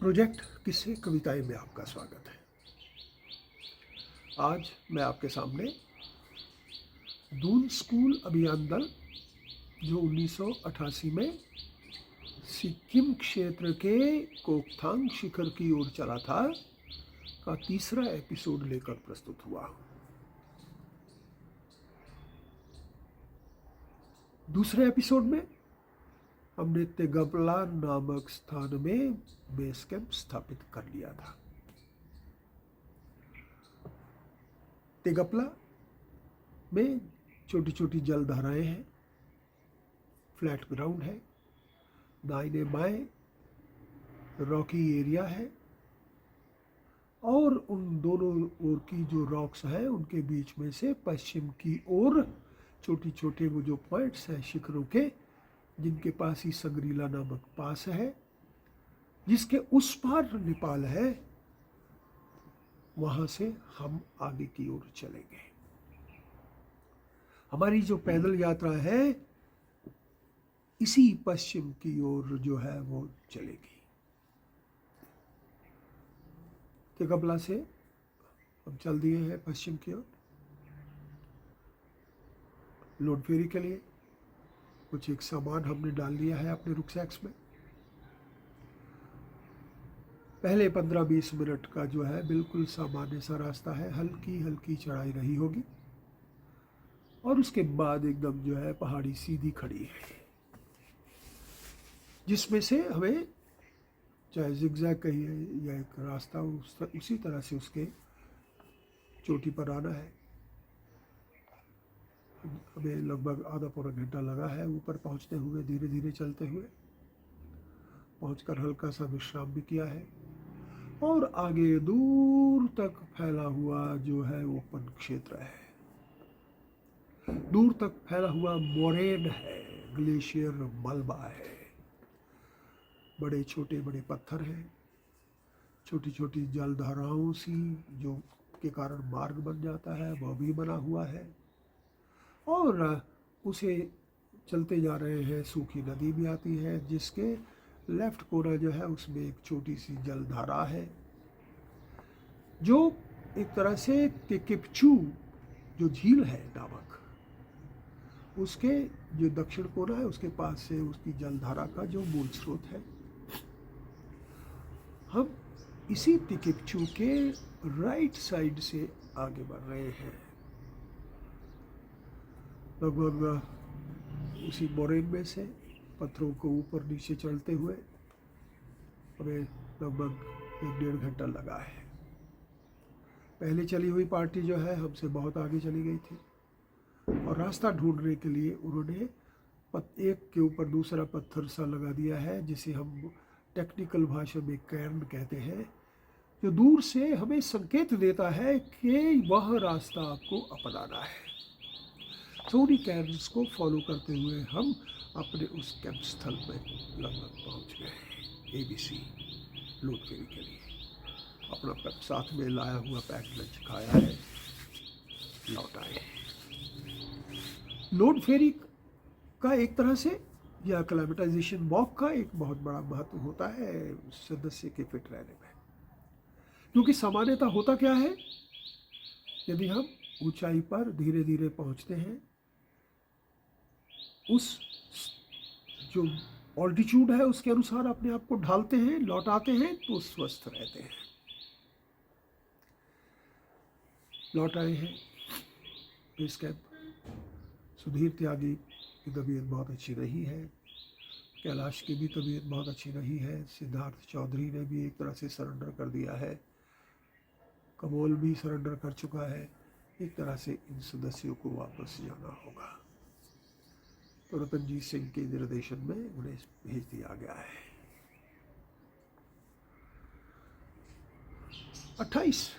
Project किस्से कविताएं में आपका स्वागत है। आज मैं आपके सामने दून स्कूल अभियान दल जो 1988 में सिक्किम क्षेत्र के कोकथांग शिखर की ओर चला था का तीसरा एपिसोड लेकर प्रस्तुत हुआ। दूसरे एपिसोड में हमने तेगपला नामक स्थान में बेस कैंप स्थापित कर लिया था। तेगपला में छोटी छोटी जलधाराएं हैं, फ्लैट ग्राउंड है, दाहिने बाएं रॉकी एरिया है और उन दोनों ओर की जो रॉक्स हैं उनके बीच में से पश्चिम की ओर छोटी छोटे वो जो पॉइंट्स हैं शिखरों के, जिनके पास ही संग्रीला नामक पास है, जिसके उस पार नेपाल है, वहां से हम आगे की ओर चलेंगे। हमारी जो पैदल यात्रा है इसी पश्चिम की ओर जो है वो चलेगी। तेगपला से हम चल दिए हैं पश्चिम की ओर लोड फेरी के लिए। कुछ एक सामान हमने डाल लिया है अपने रुकसैक्स में। पहले 15-20 मिनट का जो है बिल्कुल सामान्य सा रास्ता है, हल्की हल्की चढ़ाई रही होगी और उसके बाद एकदम जो है पहाड़ी सीधी खड़ी है, जिसमें से हमें चाहे जिगजैग कहिए या एक रास्ता उसी तरह से उसके चोटी पर आना है। हमें लगभग आधा पौना घंटा लगा है ऊपर पहुंचते हुए, धीरे धीरे चलते हुए। पहुंचकर हल्का सा विश्राम भी किया है और आगे दूर तक फैला हुआ जो है ओपन क्षेत्र है, दूर तक फैला हुआ मोरेन है, ग्लेशियर मलबा है, बड़े छोटे बड़े पत्थर हैं, छोटी छोटी जलधाराओं सी जो के कारण मार्ग बन जाता है वह भी बना हुआ है और उसे चलते जा रहे हैं। सूखी नदी भी आती है जिसके लेफ्ट कोना जो है उसमें एक छोटी सी जलधारा है जो एक तरह से किकिपचू जो झील है नामक, उसके जो दक्षिण कोना है उसके पास से उसकी जलधारा का जो मूल स्रोत है। हम इसी तिकिपचू के राइट साइड से आगे बढ़ रहे हैं, लगभग उसी मोरेन में से पत्थरों को ऊपर नीचे चढ़ते हुए हमें लगभग 1-1.5 घंटा लगा है। पहले चली हुई पार्टी जो है हमसे बहुत आगे चली गई थी और रास्ता ढूंढने के लिए उन्होंने एक के ऊपर दूसरा पत्थर सा लगा दिया है, जिसे हम टेक्निकल भाषा में कैर्न कहते हैं, जो दूर से हमें संकेत देता है कि वह रास्ता आपको अपनाना है। तो उन्हीं कैर्न्स को फॉलो करते हुए हम अपने उस कैंप स्थल में लगभग पहुंच गए हैं। ABC लोड फेरी के लिए अपना साथ में लाया हुआ पैक लंच खाया है, लौट आए। लोड फेरी का एक तरह से या क्लाइमेटाइजेशन वॉक का एक बहुत बड़ा महत्व होता है सदस्य के फिट रहने में, क्योंकि सामान्यतः होता क्या है, यदि हम ऊंचाई पर धीरे धीरे पहुंचते हैं, उस जो ऑल्टीट्यूड है उसके अनुसार अपने आप को ढालते हैं, लौट आते हैं तो स्वस्थ रहते हैं। लौट आए हैं बेस कैंप। सुधीर त्यागी की तबीयत बहुत अच्छी रही है, कैलाश की भी तबीयत बहुत अच्छी रही है, सिद्धार्थ चौधरी ने भी एक तरह से सरेंडर कर दिया है, कमोल भी सरेंडर कर चुका है। एक तरह से इन सदस्यों को वापस जाना होगा, तो रतनजीत सिंह के निर्देशन में उन्हें भेज दिया गया है। 28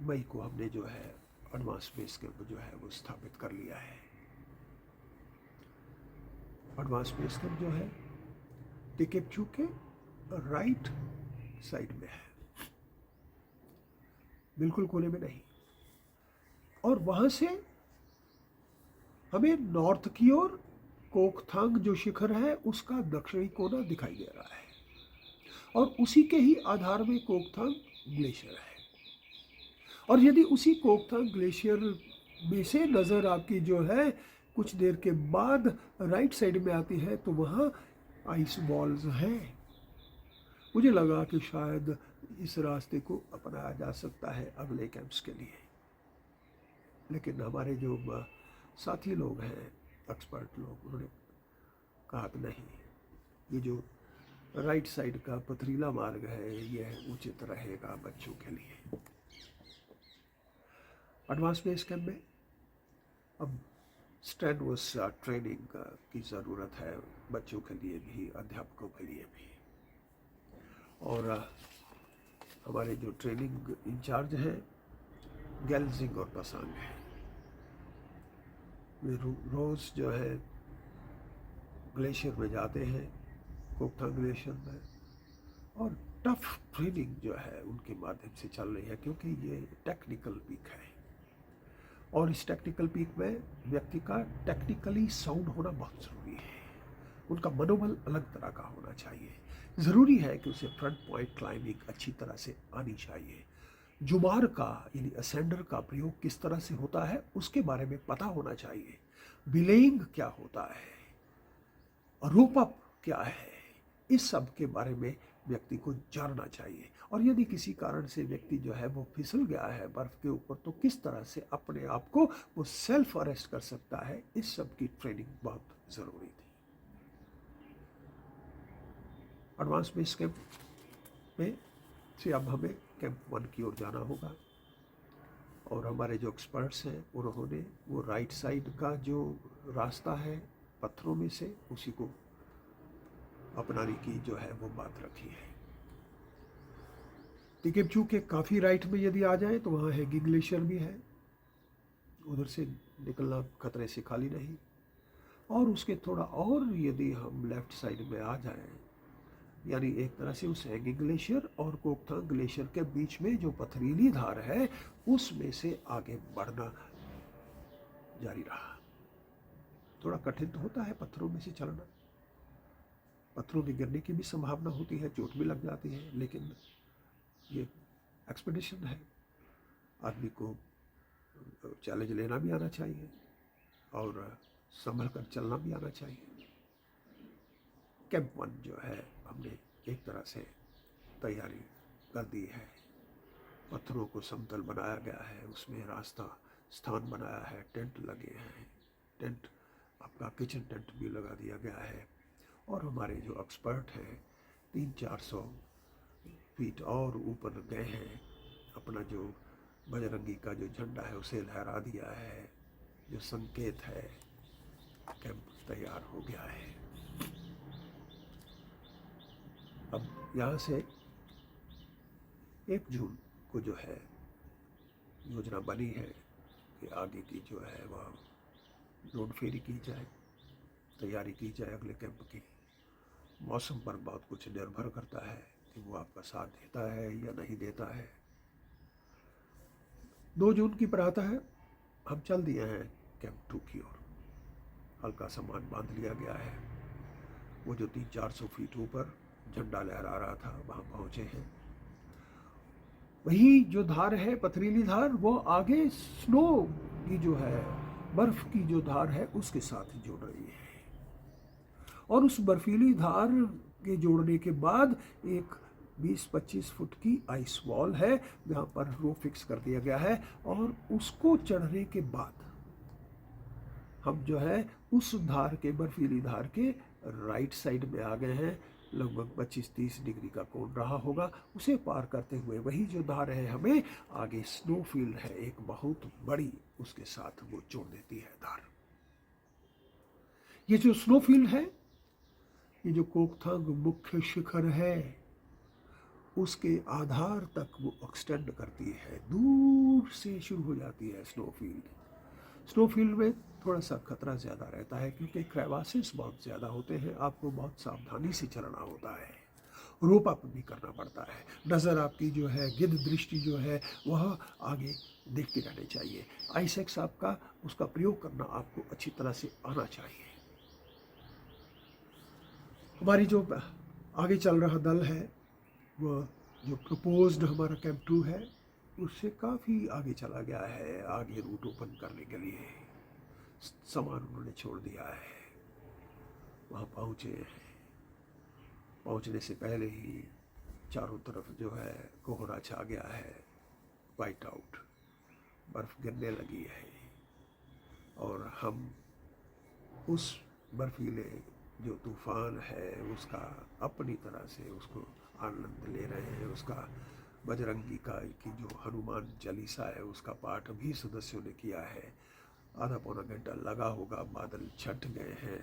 मई को हमने जो है एडवांस बेस कैंप जो है वो स्थापित कर लिया है। एडवांस बेस कैंप जो है टिकेपचू के राइट साइड में है, बिल्कुल कोने में नहीं, और वहां से हमें नॉर्थ की ओर कोकथांग जो शिखर है उसका दक्षिणी कोना दिखाई दे रहा है और उसी के ही आधार में कोकथांग ग्लेशियर है। और यदि उसी कोकथांग ग्लेशियर में से नज़र आपकी जो है कुछ देर के बाद राइट साइड में आती है तो वहाँ आइस बॉल्स हैं। मुझे लगा कि शायद इस रास्ते को अपनाया जा सकता है अगले कैंप्स के लिए, लेकिन हमारे जो साथी लोग हैं, एक्सपर्ट लोग, उन्होंने कहा कि नहीं, ये जो राइट साइड का पथरीला मार्ग है यह उचित रहेगा बच्चों के लिए। एडवांस बेस कैंप में अब स्ट्रेनुअस ट्रेनिंग की ज़रूरत है बच्चों के लिए भी, अध्यापकों के लिए भी। और हमारे जो ट्रेनिंग इंचार्ज हैं गैल्जिंग और पसांग हैं, वे रोज़ जो है ग्लेशियर में जाते हैं, कोकथांग ग्लेशियर में, और टफ ट्रेनिंग जो है उनके माध्यम से चल रही है, क्योंकि ये टेक्निकल पीक है और इस टेक्निकल पीक में व्यक्ति का टेक्निकली साउंड होना बहुत ज़रूरी है। उनका मनोबल अलग तरह का होना चाहिए। ज़रूरी है कि उसे फ्रंट पॉइंट क्लाइंबिंग अच्छी तरह से आनी चाहिए। जुमार का यानी असेंडर का प्रयोग किस तरह से होता है उसके बारे में पता होना चाहिए। बिलेइंग क्या होता है, रोप अप क्या है, इस सब के बारे में व्यक्ति को जानना चाहिए। और यदि किसी कारण से व्यक्ति जो है वो फिसल गया है बर्फ़ के ऊपर तो किस तरह से अपने आप को वो सेल्फ अरेस्ट कर सकता है, इस सब की ट्रेनिंग बहुत ज़रूरी थी। एडवांस बेस कैंप में से अब हमें कैंप 1 की ओर जाना होगा और हमारे जो एक्सपर्ट्स हैं उन्होंने वो राइट साइड का जो रास्ता है पत्थरों में से उसी को अपनाने की जो है वो बात रखी है। तिकेपचू के काफ़ी राइट में यदि आ जाए तो वहाँ हैगी ग्लेशियर भी है, उधर से निकलना खतरे से खाली नहीं। और उसके थोड़ा और यदि हम लेफ्ट साइड में आ जाएं, यानी एक तरह से उस हैगी ग्लेशियर और कोकथांग ग्लेशियर के बीच में जो पथरीली धार है उसमें से आगे बढ़ना जारी रहा। थोड़ा कठिन तो होता है पत्थरों में से चलना, पत्थरों के गिरने की भी संभावना होती है, चोट भी लग जाती है, लेकिन ये एक्सपीडिशन है, आदमी को चैलेंज लेना भी आना चाहिए और संभल कर चलना भी आना चाहिए। कैंप 1 जो है हमने एक तरह से तैयारी कर दी है। पत्थरों को समतल बनाया गया है, उसमें रास्ता स्थान बनाया है, टेंट लगे हैं, टेंट आपका किचन टेंट भी लगा दिया गया है। और हमारे जो एक्सपर्ट हैं 300-400 फीट और ऊपर गए हैं, अपना जो बजरंगी का जो झंडा है उसे लहरा दिया है, जो संकेत है कैंप तैयार हो गया है। अब यहाँ से 1 जून को जो है योजना बनी है कि आगे की जो है वह रोड फेरी की जाए, तैयारी की जाए अगले कैंप की। मौसम पर बहुत कुछ निर्भर करता है कि वो आपका साथ देता है या नहीं देता है। 2 जून की प्रातः है हम चल दिए हैं कैंप 2 की ओर। हल्का सामान बांध लिया गया है। वो जो 300-400 फीट ऊपर झंडा लहरा रहा था वहाँ पहुँचे हैं। वही जो धार है पथरीली धार, वो आगे स्नो की जो है बर्फ की जो धार है उसके साथ जोड़ रही है। और उस बर्फीली धार के जोड़ने के बाद एक 20-25 फुट की आइस वॉल है जहाँ पर रो फिक्स कर दिया गया है। और उसको चढ़ने के बाद हम जो है उस धार के बर्फीली धार के राइट साइड में आ गए हैं। लगभग 25-30 डिग्री का कोण रहा होगा। उसे पार करते हुए वही जो धार है हमें आगे स्नो फील्ड है एक बहुत बड़ी, उसके साथ वो जोड़ देती है धार। ये जो स्नो फील्ड है, ये जो कोकथांग मुख्य शिखर है उसके आधार तक वो एक्सटेंड करती है, दूर से शुरू हो जाती है स्नो फील्ड। स्नो फील्ड में थोड़ा सा खतरा ज़्यादा रहता है क्योंकि क्रेवासेस बहुत ज़्यादा होते हैं, आपको बहुत सावधानी से चलना होता है, रोप अप भी करना पड़ता है। नज़र आपकी जो है गिद्ध दृष्टि जो है वह आगे देखते रहने चाहिए। आईसेक्स आपका उसका प्रयोग करना आपको अच्छी तरह से आना चाहिए। हमारी जो आगे चल रहा दल है वह जो प्रपोज्ड हमारा कैंप 2 है उससे काफ़ी आगे चला गया है, आगे रूट ओपन करने के लिए सामान उन्होंने छोड़ दिया है। वहाँ पहुँचे हैं, पहुँचने से पहले ही चारों तरफ जो है कोहरा छा गया है, वाइट आउट, बर्फ़ गिरने लगी है और हम उस बर्फीले जो तूफ़ान है उसका अपनी तरह से उसको आनंद ले रहे हैं। उसका बजरंगी का की जो हनुमान चालीसा है उसका पाठ भी सदस्यों ने किया है। आधा पौना घंटा लगा होगा, बादल छट गए हैं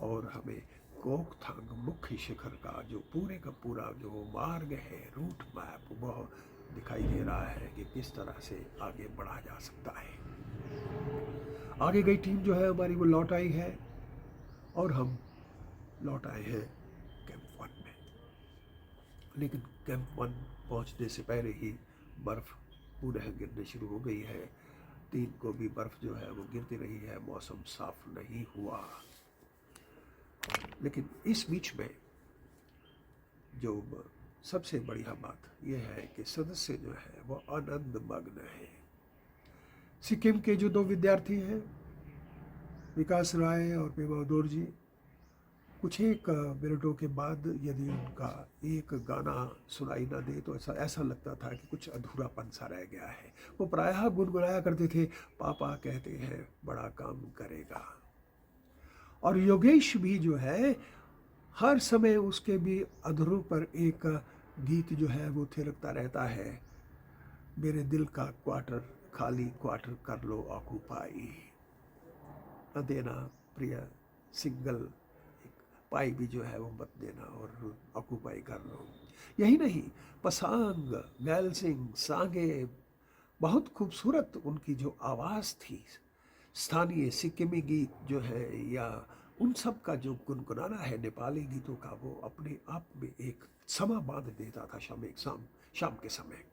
और हमें कोकथांग मुख्य शिखर का जो पूरे का पूरा जो मार्ग है, रूट मैप, वह दिखाई दे रहा है कि किस तरह से आगे बढ़ा जा सकता है। आगे गई टीम जो है हमारी वो लौट आई है और हम लौट आए हैं कैंप 1 में। लेकिन कैंप 1 पहुंचने से पहले ही बर्फ़ पुनः गिरने शुरू हो गई है। 3 को भी बर्फ़ जो है वो गिरती रही है, मौसम साफ नहीं हुआ। लेकिन इस बीच में जो सबसे बढ़िया बात यह है कि सदस्य जो है वो आनंद मग्न है। सिक्किम के जो 2 विद्यार्थी हैं, विकास राय और पेमा दौर जी, कुछ एक मिनटों के बाद यदि उनका एक गाना सुनाई ना दे तो ऐसा लगता था कि कुछ अधूरापन सा रह गया है। वो प्रायः गुनगुनाया करते थे, पापा कहते हैं बड़ा काम करेगा। और योगेश भी जो है हर समय उसके भी अधरों पर एक गीत जो है वो थिरकता रहता है, मेरे दिल का क्वार्टर खाली क्वार्टर कर लो ऑक्यूपाई, न देना प्रिय सिंगल पाई भी जो है वो मत देना और ऑक्यूपाई कर लो। यही नहीं, पसांग, गैल सिंह, सांगे, बहुत खूबसूरत उनकी जो आवाज़ थी, स्थानीय सिक्किमी गीत जो है या उन सब का जो गुनगुनाना है नेपाली गीतों का, वो अपने आप में एक समा बांध देता था शाम के समय।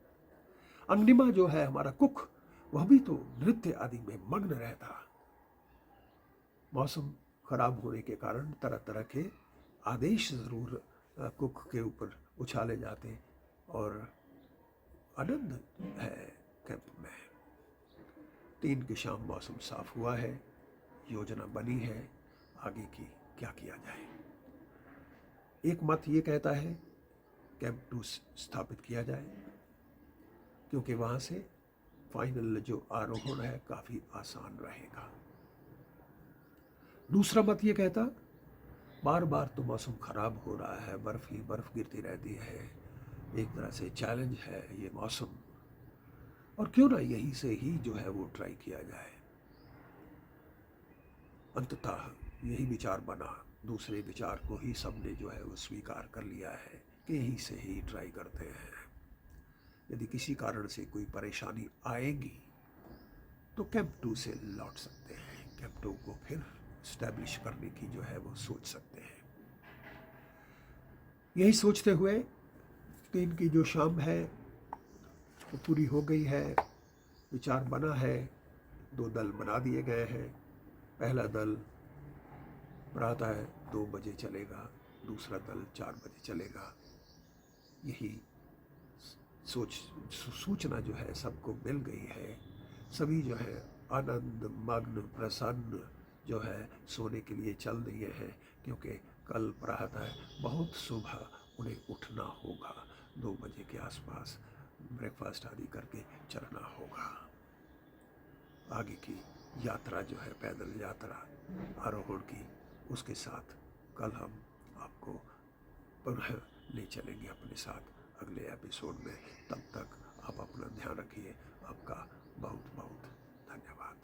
अंगनिमा जो है हमारा कुक, वह भी तो नृत्य आदि में मग्न रहता। मौसम खराब होने के कारण तरह तरह के आदेश ज़रूर कुक के ऊपर उछाले जाते और आनंद है कैंप में। 3 की शाम मौसम साफ हुआ है, योजना बनी है आगे की क्या किया जाए। एक मत ये कहता है कैंप 2 स्थापित किया जाए क्योंकि वहाँ से फाइनल जो आरोहण है काफ़ी आसान रहेगा। दूसरा मत ये कहता बार बार तो मौसम ख़राब हो रहा है, बर्फ़ ही बर्फ़ गिरती रहती है, एक तरह से चैलेंज है ये मौसम, और क्यों ना यहीं से ही जो है वो ट्राई किया जाए। अंततः यही विचार बना, दूसरे विचार को ही सबने जो है वो स्वीकार कर लिया है कि यहीं से ही ट्राई करते हैं। यदि किसी कारण से कोई परेशानी आएगी तो कैंप 2 से लौट सकते हैं, कैंप 2 को फिर स्टैब्लिश करने की जो है वो सोच सकते हैं। यही सोचते हुए 3 की जो शाम है वो पूरी हो गई है, विचार बना है, 2 दल बना दिए गए हैं। पहला दल प्रातः 2 बजे चलेगा, दूसरा दल 4 बजे चलेगा। यही सूचना जो है सबको मिल गई है। सभी जो है आनंद मग्न प्रसन्न जो है सोने के लिए चल दिए हैं क्योंकि कल प्रातः बहुत सुबह उन्हें उठना होगा, 2 बजे के आसपास ब्रेकफास्ट आदि करके चलना होगा। आगे की यात्रा जो है पैदल यात्रा आरोहण की, उसके साथ कल हम आपको पुनः ले चलेंगे अपने साथ अगले एपिसोड में। तब तक आप अपना ध्यान रखिए। आपका बहुत बहुत धन्यवाद।